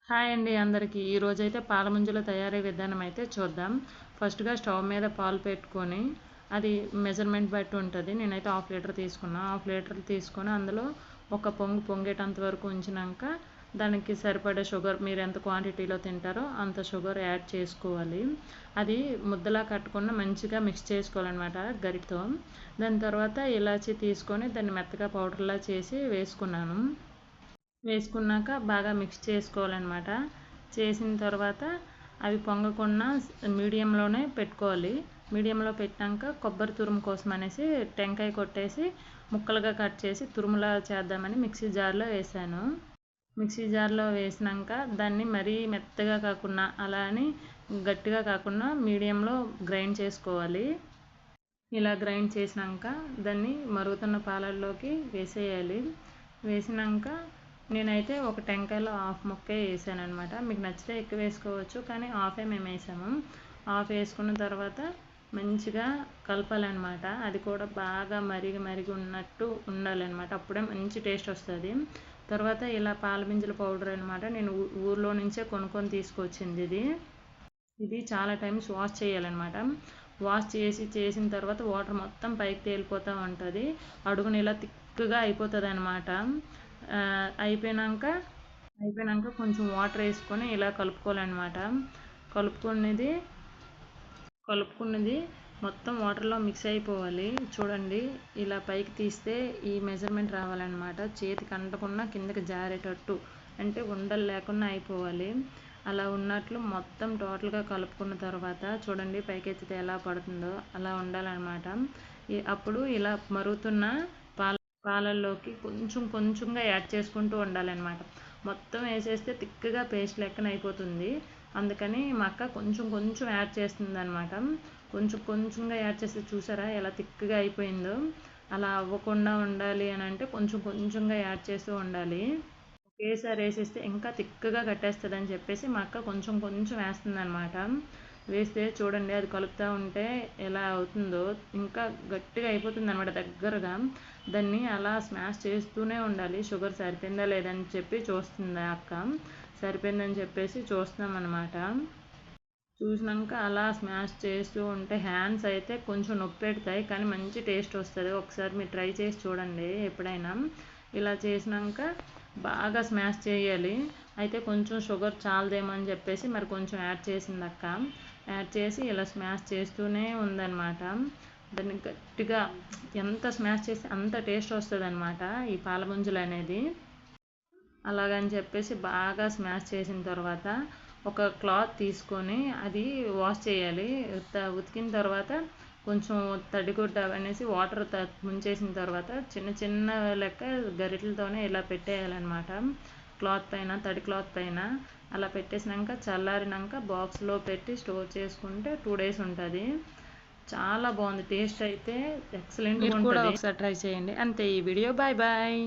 Hi అండి అందరికీ. ఈరోజైతే పాల ముంజల తయారీ విధానం అయితే చూద్దాం. ఫస్ట్‌గా స్టవ్ మీద పాలు పెట్టుకొని, అది మెజర్‌మెంట్ బట్టి ఉంటుంది. నేనైతే హాఫ్ లీటర్ తీసుకున్నా. హాఫ్ లీటర్ తీసుకొని అందులో ఒక పొంగేటంత వరకు ఉంచినాక, దానికి సరిపడే షుగర్ మీరు ఎంత క్వాంటిటీలో తింటారో అంత షుగర్ యాడ్ చేసుకోవాలి. అది ముద్దలా కట్టకుండా మంచిగా మిక్స్ చేసుకోవాలన్నమాట గరిటతో. దాని తర్వాత ఇలాచీ తీసుకొని దాన్ని మెత్తగా పౌడర్లా చేసి వేసుకున్నాక బాగా మిక్స్ చేసుకోవాలన్నమాట. చేసిన తర్వాత అవి పొంగకుండా మీడియంలోనే పెట్టుకోవాలి. మీడియంలో పెట్టాక కొబ్బరి తురుము కోసం అనేసి టెంకాయ కొట్టేసి ముక్కలుగా కట్ చేసి తురుములా చేద్దామని మిక్సీ జార్లో వేసాను. మిక్సీ జార్లో వేసినాక దాన్ని మరీ మెత్తగా కాకుండా అలా అని గట్టిగా కాకుండా మీడియంలో గ్రైండ్ చేసుకోవాలి. ఇలా గ్రైండ్ చేసినాక దాన్ని మరుగుతున్న పాలల్లోకి వేసేయాలి. వేసినాక నేనైతే ఒక టెంకాయలో హాఫ్ ముక్కే వేసాను అనమాట. మీకు నచ్చితే ఎక్కువ వేసుకోవచ్చు, కానీ హాఫే మేము వేసాము. హాఫ్ వేసుకున్న తర్వాత మంచిగా కలపాలన్నమాట. అది కూడా బాగా మరిగి ఉన్నట్టు ఉండాలన్నమాట. అప్పుడే మంచి టేస్ట్ వస్తుంది. తర్వాత ఇలా పాలమింజల పౌడర్ అనమాట. నేను ఊర్లో నుంచే కొనుక్కొని తీసుకొచ్చింది ఇది చాలా టైమ్స్ వాష్ చేయాలన్నమాట. వాష్ చేసిన తర్వాత వాటర్ మొత్తం పైకి తేలిపోతూ ఉంటుంది. అడుగున ఇలా థిక్గా అయిపోతుంది అనమాట. అయిపోయినాక కొంచెం వాటర్ వేసుకొని ఇలా కలుపుకోవాలన్నమాట. కలుపుకున్నది మొత్తం వాటర్లో మిక్స్ అయిపోవాలి. చూడండి, ఇలా పైకి తీస్తే ఈ మెజర్మెంట్ రావాలన్నమాట. చేతికి అంటకుండా కిందకి జారేటట్టు, అంటే ఉండలు లేకుండా అయిపోవాలి. అలా ఉన్నట్లు మొత్తం టోటల్గా కలుపుకున్న తర్వాత చూడండి, పైకి ఎత్తితే ఎలా పడుతుందో అలా ఉండాలన్నమాట. అప్పుడు ఇలా మరుగుతున్న పాలల్లోకి కొంచెంగా యాడ్ చేసుకుంటూ ఉండాలన్నమాట. మొత్తం వేసేస్తే థిక్గా పేస్ట్ లెక్కన అయిపోతుంది. అందుకని మా అక్క కొంచెం యాడ్ చేస్తుంది అనమాట. కొంచెంగా యాడ్ చేస్తే చూసారా ఎలా థిక్గా అయిపోయిందో. అలా అవ్వకుండా ఉండాలి అని అంటే కొంచెంగా యాడ్ చేస్తూ ఉండాలి. ఒకేసారి వేసేస్తే ఇంకా థిక్గా కట్టేస్తుంది అని చెప్పేసి మా అక్క కొంచెం వేస్తుంది అనమాట. వేస్తే చూడండి, అది కలుపుతూ ఉంటే ఎలా అవుతుందో ఇంకా గట్టిగా అయిపోతుంది అనమాట దగ్గరగా. దాన్ని అలా స్మాష్ చేస్తూనే ఉండాలి. షుగర్ సరిపోయిందా లేదని చెప్పి చూస్తుంది అక్క. సరిపోయిందని చెప్పేసి చూస్తున్నాం అనమాట. చూసినాక అలా స్మాష్ చేస్తూ ఉంటే హ్యాండ్స్ అయితే కొంచెం నొప్పి పెడతాయి, కానీ మంచి టేస్ట్ వస్తుంది. ఒకసారి మీరు ట్రై చేసి చూడండి ఎప్పుడైనా. ఇలా చేసినాక బాగా స్మాష్ చేయాలి. అయితే కొంచెం షుగర్ చాలదేమో అని చెప్పేసి మరి కొంచెం యాడ్ చేసింది అక్క. యాడ్ చేసి ఇలా స్మాష్ చేస్తూనే ఉందన్నమాట. దాన్ని గట్టిగా ఎంత స్మాష్ చేస్తే అంత టేస్ట్ వస్తుంది అనమాట ఈ పాలముంజలు అనేది. అలాగని చెప్పేసి బాగా స్మాష్ చేసిన తర్వాత ఒక క్లాత్ తీసుకొని అది వాష్ చేయాలి. ఉతికిన తర్వాత కొంచెం తడిగుడ్డ అనేసి వాటర్ ముంచేసిన తర్వాత చిన్న లెక్క గరిటెలతోనే ఇలా పెట్టేయాలన్నమాట. తడి క్లాత్ పైన అలా పెట్టేసినాక చల్లారినాక బాక్స్లో పెట్టి స్టోర్ చేసుకుంటే 2 days ఉంటుంది. చాలా బాగుంది. టేస్ట్ అయితే ఎక్సలెంట్గా ఉంటుంది. ఒకసారి ట్రై చేయండి. అంతే ఈ వీడియో. బాయ్.